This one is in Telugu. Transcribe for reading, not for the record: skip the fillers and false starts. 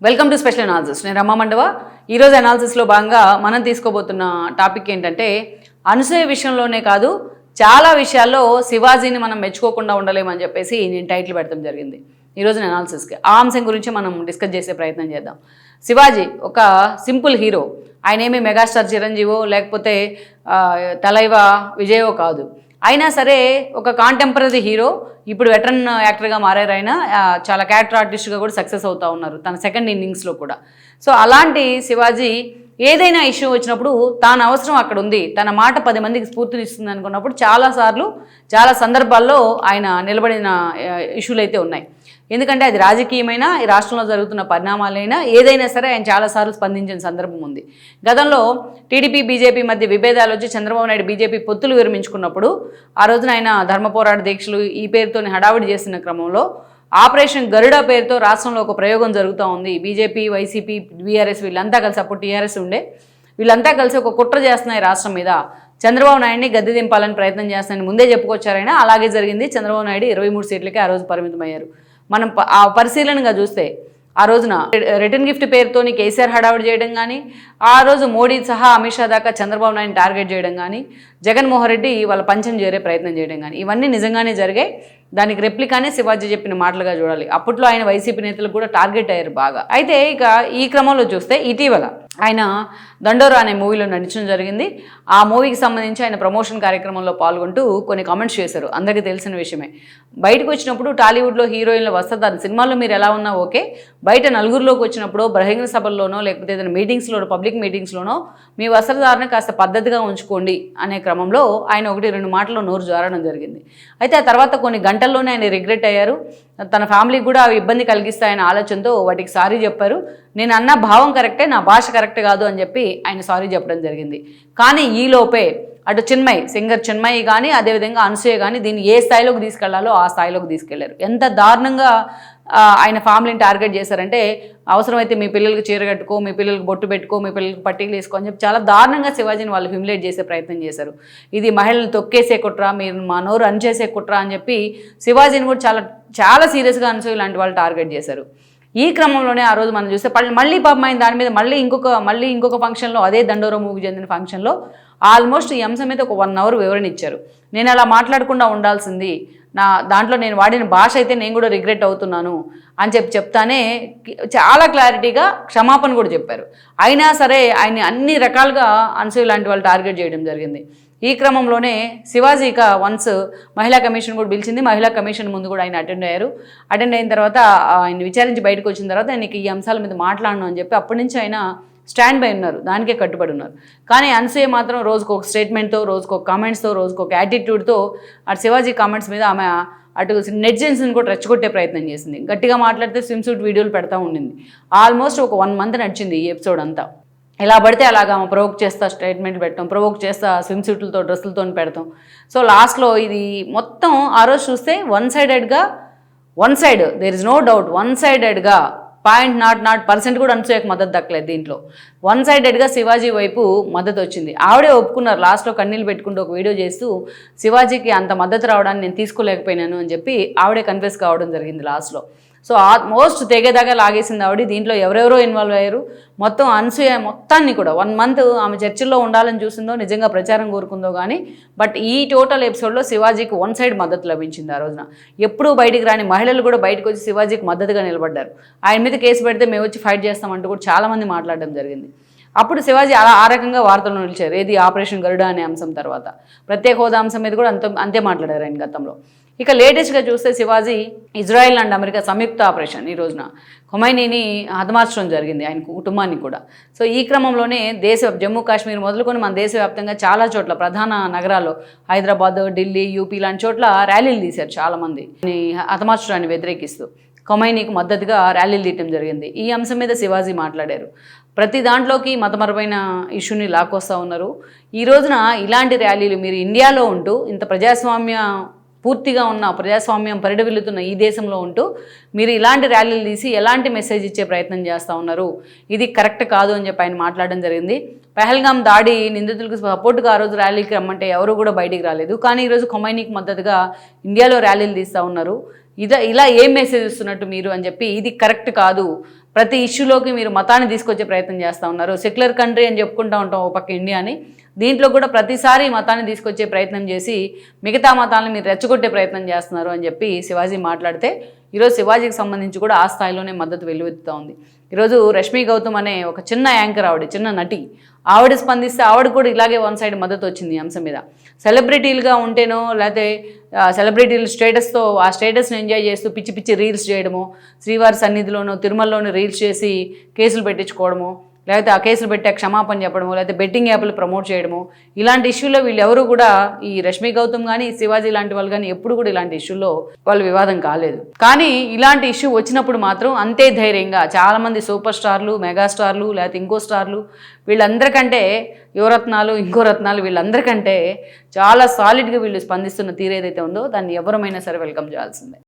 Welcome to special analysis. నేను రమా మండవ. ఈరోజు అనాలిసిస్లో భాగంగా మనం తీసుకోబోతున్న టాపిక్ ఏంటంటే, అనసూయ విషయంలోనే కాదు చాలా విషయాల్లో శివాజీని మనం మెచ్చుకోకుండా ఉండలేమని చెప్పేసి నేను టైటిల్ పెడతాం జరిగింది ఈరోజు అనాలిసిస్కి. ఆ అంశం గురించి మనం డిస్కస్ చేసే ప్రయత్నం చేద్దాం. శివాజీ ఒక సింపుల్ హీరో. ఆయన ఏమి మెగాస్టార్ చిరంజీవో లేకపోతే తలైవా విజయో కాదు. అయినా సరే ఒక కాంటెంపరీ హీరో. ఇప్పుడు వెటరన్ యాక్టర్గా మారారు. ఆయన చాలా క్యారెక్టర్ ఆర్టిస్ట్గా కూడా సక్సెస్ అవుతూ ఉన్నారు తన సెకండ్ ఇన్నింగ్స్లో కూడా. సో అలాంటి శివాజీ ఏదైనా ఇష్యూ వచ్చినప్పుడు తాను అవసరం అక్కడ ఉంది, తన మాట 10 మందికి స్ఫూర్తినిస్తుంది అనుకున్నప్పుడు చాలాసార్లు చాలా సందర్భాల్లో ఆయన నిలబడిన ఇష్యూలు అయితే ఉన్నాయి. ఎందుకంటే అది రాజకీయమైనా ఈ రాష్ట్రంలో జరుగుతున్న పరిణామాలైనా ఏదైనా సరే ఆయన చాలాసార్లు స్పందించిన సందర్భం ఉంది. గతంలో టీడీపీ బీజేపీ మధ్య విభేదాలు వచ్చి చంద్రబాబు నాయుడు బీజేపీ పొత్తులు విరమించుకున్నప్పుడు ఆ రోజున ఆయన ధర్మ పోరాట దీక్షలు ఈ పేరుతో హడావుడి చేసిన క్రమంలో ఆపరేషన్ గరుడ పేరుతో రాష్ట్రంలో ఒక ప్రయోగం జరుగుతూ ఉంది. బీజేపీ, వైసీపీ, బీఆర్ఎస్ వీళ్ళంతా కలిసి, అప్పుడు టీఆర్ఎస్ ఉండే, వీళ్ళంతా కలిసి ఒక కుట్ర చేస్తున్నాయి రాష్ట్రం మీద. చంద్రబాబు నాయుడిని గద్దె దింపాలని ప్రయత్నం చేస్తానని ముందే చెప్పుకొచ్చారైనా. అలాగే జరిగింది. చంద్రబాబు నాయుడు 23 సీట్లకే ఆ రోజు పరిమితమయ్యారు. మనం ఆ పరిశీలనగా చూస్తే ఆ రోజున రిటర్న్ గిఫ్ట్ పేరుతోని కేసీఆర్ హడావుడి చేయడం కానీ, ఆ రోజు మోడీ సహా అమిత్ షా దాకా చంద్రబాబు నాయుడిని టార్గెట్ చేయడం కానీ, జగన్మోహన్ రెడ్డి వాళ్ళ పంచం చేరే ప్రయత్నం చేయడం కానీ, ఇవన్నీ నిజంగానే జరిగాయి. దానికి రెప్లికానే శివాజీ చెప్పిన మాటలుగా చూడాలి. అప్పట్లో ఆయన వైసీపీ నేతలు కూడా టార్గెట్ అయ్యారు బాగా. అయితే ఇక ఈ క్రమంలో చూస్తే ఇటీవల ఆయన దండోరా అనే మూవీలో నటించడం జరిగింది. ఆ మూవీకి సంబంధించి ఆయన ప్రమోషన్ కార్యక్రమంలో పాల్గొంటూ కొన్ని కామెంట్స్ చేశారు. అందరికీ తెలిసిన విషయమే. బయటకు వచ్చినప్పుడు టాలీవుడ్లో హీరోయిన్ల వస్తారు, సినిమాల్లో మీరు ఎలా ఉన్నా ఓకే, బయట నలుగురిలోకి వచ్చినప్పుడు బహిరంగ సభల్లోనో లేకపోతే ఏదైనా మీటింగ్స్లోనో పబ్లిక్ మీటింగ్స్లోనో మీ వస్త్రధారణ కాస్త పద్ధతిగా ఉంచుకోండి అనే క్రమంలో ఆయన 1-2 మాటల్లో నోరు జారడం జరిగింది. అయితే ఆ తర్వాత కొన్ని గంటల్లోనే ఆయన రిగ్రెట్ అయ్యారు. తన ఫ్యామిలీకి కూడా అవి ఇబ్బంది కలిగిస్తాయనే ఆలోచనతో వాటికి సారీ చెప్పారు. నేను అన్న భావం కరెక్టే, నా భాష కరెక్ట్ కాదు అని చెప్పి ఆయన సారీ చెప్పడం జరిగింది. కానీ ఈలోపే అటు చిన్మయ్, సింగర్ చిన్మయ్ కానీ అదేవిధంగా అనసూయ కానీ దీన్ని ఏ స్థాయిలోకి తీసుకెళ్లాలో ఆ స్థాయిలోకి తీసుకెళ్లారు. ఎంత దారుణంగా ఆయన ఫ్యామిలీని టార్గెట్ చేశారంటే, అవసరమైతే మీ పిల్లలకి చీర కట్టుకో, మీ పిల్లలకి బొట్టు పెట్టుకో, మీ పిల్లలకి పట్టీలు వేసుకో అని చెప్పి చాలా దారుణంగా శివాజీని వాళ్ళు హ్యూమిలేట్ చేసే ప్రయత్నం చేశారు. ఇది మహిళలను తొక్కేసే కుట్ర, మీరు మా నోరు అణచేసే కుట్ర అని చెప్పి శివాజీని కూడా చాలా చాలా సీరియస్గా అనసూయ లాంటి వాళ్ళు టార్గెట్ చేశారు. ఈ క్రమంలోనే ఆ రోజు మనం చూస్తే మళ్ళీ పాపం ఆయన దాని మీద మళ్ళీ ఇంకొక ఫంక్షన్లో, అదే దండోరా మూవీకి చెందిన ఫంక్షన్లో ఆల్మోస్ట్ ఈ అంశం మీద ఒక 1 అవర్ వివరణ ఇచ్చారు. నేను అలా మాట్లాడకుండా ఉండాల్సింది, దాంట్లో నేను వాడిన భాష అయితే నేను కూడా రిగ్రెట్ అవుతున్నాను అని చెప్తానే చాలా క్లారిటీగా క్షమాపణ కూడా చెప్పారు. అయినా సరే ఆయన అన్ని రకాలుగా అనసూయ లాంటి వాళ్ళు టార్గెట్ చేయడం జరిగింది. ఈ క్రమంలోనే శివాజీ ఇక వన్స్ మహిళా కమిషన్ కూడా పిలిచింది. మహిళా కమిషన్ ముందు కూడా ఆయన అటెండ్ అయ్యారు. అటెండ్ అయిన తర్వాత ఆయన విచారించి బయటకు వచ్చిన తర్వాత ఆయనకి ఈ అంశాల మీద మాట్లాడను అని చెప్పి అప్పటి నుంచి ఆయన స్టాండ్ బై ఉన్నారు, దానికే కట్టుబడి ఉన్నారు. కానీ అనసూయ మాత్రం రోజుకు ఒక స్టేట్మెంట్తో, రోజుకు ఒక కామెంట్స్తో, రోజుకు ఒక యాటిట్యూడ్తో అటు శివాజీ కామెంట్స్ మీద ఆమె అటు నెటిజన్స్ని కూడా రెచ్చగొట్టే ప్రయత్నం చేసింది. గట్టిగా మాట్లాడితే స్విమ్ సూట్ వీడియోలు పెడతా ఉండింది. ఆల్మోస్ట్ ఒక 1 మంత్ నడిచింది ఈ ఎపిసోడ్ అంతా. ఎలా పడితే అలాగా ప్రొవోక్ చేస్తా స్టేట్మెంట్ పెట్టడం, ప్రొవోక్ చేస్తా స్విమ్ సూట్లతో డ్రెస్సులతో పెడతాం. సో లాస్ట్లో ఇది మొత్తం ఆ రోజు చూస్తే one side there is no doubt, 0.00% కూడా అనసూయకు మద్దతు దక్కలేదు. దీంట్లో 1-sidedగా శివాజీ వైపు మద్దతు వచ్చింది. ఆవిడే ఒప్పుకున్నారు లాస్ట్లో కన్నీళ్ళు పెట్టుకుంటూ ఒక వీడియో చేస్తూ, శివాజీకి అంత మద్దతు రావడాన్ని నేను తీసుకోలేకపోయినాను అని చెప్పి ఆవిడే కన్ఫెస్ కావడం జరిగింది లాస్ట్లో. సో ఆల్మోస్ట్ తెగేదాకా లాగేసింది ఆవిడ. దీంట్లో ఎవరెవరో ఇన్వాల్వ్ అయ్యారు. మొత్తం అనసూయ మొత్తాన్ని కూడా 1 మంత్ ఆమె చర్చల్లో ఉండాలని చూసిందో, నిజంగా ప్రచారం కోరుకుందో కానీ, బట్ ఈ టోటల్ ఎపిసోడ్లో శివాజీకి 1 సైడ్ మద్దతు లభించింది. ఆ రోజున ఎప్పుడూ బయటికి రాని మహిళలు కూడా బయటకు వచ్చి శివాజీకి మద్దతుగా నిలబడ్డారు. ఆయన మీద కేసు పెడితే మేము వచ్చి ఫైట్ చేస్తామంటూ కూడా చాలామంది మాట్లాడడం జరిగింది. అప్పుడు శివాజీ ఆ రకంగా వార్తల్లో నిలిచారు. ఏది ఆపరేషన్ గరుడ అనే అంశం తర్వాత ప్రత్యేక హోదా అంశం మీద కూడా అంతే మాట్లాడారు ఆయన గతంలో. ఇక లేటెస్ట్గా చూస్తే శివాజీ ఇజ్రాయెల్ అండ్ అమెరికా సంయుక్త ఆపరేషన్ ఈ రోజున ఖొమైనీని హతమార్చడం జరిగింది, ఆయన కుటుంబాన్ని కూడా. సో ఈ క్రమంలోనే జమ్మూ కాశ్మీర్ మొదలుకొని మన దేశవ్యాప్తంగా చాలా చోట్ల ప్రధాన నగరాల్లో హైదరాబాద్, ఢిల్లీ, యూపీ లాంటి చోట్ల ర్యాలీలు తీశారు చాలామంది హతమార్చడాన్ని వ్యతిరేకిస్తూ. ఖొమైనీకి మద్దతుగా ర్యాలీలు తీయటం జరిగింది. ఈ అంశం మీద శివాజీ మాట్లాడారు. ప్రతి దాంట్లోకి మతపరమైన ఇష్యూని లాక్కొస్తూ ఉన్నారు. ఈ రోజున ఇలాంటి ర్యాలీలు మీరు ఇండియాలో ఉంటూ, ఇంత పూర్తిగా ఉన్న ప్రజాస్వామ్యం పరిడవిల్లుతున్న ఈ దేశంలో ఉంటూ మీరు ఇలాంటి ర్యాలీలు తీసి ఎలాంటి మెసేజ్ ఇచ్చే ప్రయత్నం చేస్తూ ఉన్నారు, ఇది కరెక్ట్ కాదు అని చెప్పి ఆయన మాట్లాడడం జరిగింది. పహల్గామ్ దాడి నిందితులకు సపోర్టుగా ఆ రోజు ర్యాలీకి రమ్మంటే ఎవరు కూడా బయటికి రాలేదు. కానీ ఈరోజు ఖొమైనీకి మద్దతుగా ఇండియాలో ర్యాలీలు తీస్తూ ఉన్నారు. ఇలా ఏం మెసేజ్ ఇస్తున్నట్టు మీరు అని చెప్పి, ఇది కరెక్ట్ కాదు, ప్రతి ఇష్యూలోకి మీరు మతాన్ని తీసుకొచ్చే ప్రయత్నం చేస్తూ ఉన్నారు. సెక్యులర్ కంట్రీ అని చెప్పుకుంటూ ఉంటాం ఓ పక్క ఇండియాని, దీంట్లో కూడా ప్రతిసారి మతాన్ని తీసుకొచ్చే ప్రయత్నం చేసి మిగతా మతాలను మీరు రెచ్చగొట్టే ప్రయత్నం చేస్తున్నారు అని చెప్పి శివాజీ మాట్లాడితే ఈరోజు శివాజీకి సంబంధించి కూడా ఆ స్థాయిలోనే మద్దతు వెల్లువెత్తుతూ ఉంది. ఈరోజు రష్మి గౌతమ్ అనే ఒక చిన్న యాంకర్, ఆవిడ చిన్న నటి, ఆవిడ స్పందిస్తే ఆవిడ కూడా ఇలాగే వన్ సైడ్ మద్దతు వచ్చింది ఈ అంశం మీద. సెలబ్రిటీలుగా ఉంటేనో లేకపోతే సెలబ్రిటీల స్టేటస్తో ఆ స్టేటస్ని ఎంజాయ్ చేస్తూ పిచ్చి పిచ్చి రీల్స్ చేయడము, శ్రీవారి సన్నిధిలోనూ తిరుమలలోనూ రీల్స్ చేసి కేసులు పెట్టించుకోవడము, లేకపోతే ఆ కేసులు పెట్టే క్షమాపణ చెప్పడము, లేకపోతే బెట్టింగ్ యాప్లు ప్రమోట్ చేయడము, ఇలాంటి ఇష్యూలో వీళ్ళు ఎవరు కూడా, ఈ రష్మి గౌతమ్ కానీ శివాజీ లాంటి వాళ్ళు కానీ ఎప్పుడు కూడా ఇలాంటి ఇష్యూల్లో వాళ్ళు వివాదం కాలేదు. కానీ ఇలాంటి ఇష్యూ వచ్చినప్పుడు మాత్రం అంతే ధైర్యంగా చాలామంది సూపర్ స్టార్లు, మెగాస్టార్లు, లేకపోతే ఇంకో స్టార్లు, వీళ్ళందరికంటే యువరత్నాలు, ఇంకో రత్నాలు, వీళ్ళందరికంటే చాలా సాలిడ్గా వీళ్ళు స్పందిస్తున్న తీరు ఏదైతే ఉందో దాన్ని ఎవరమైనా సరే వెల్కమ్ చేయాల్సిందే.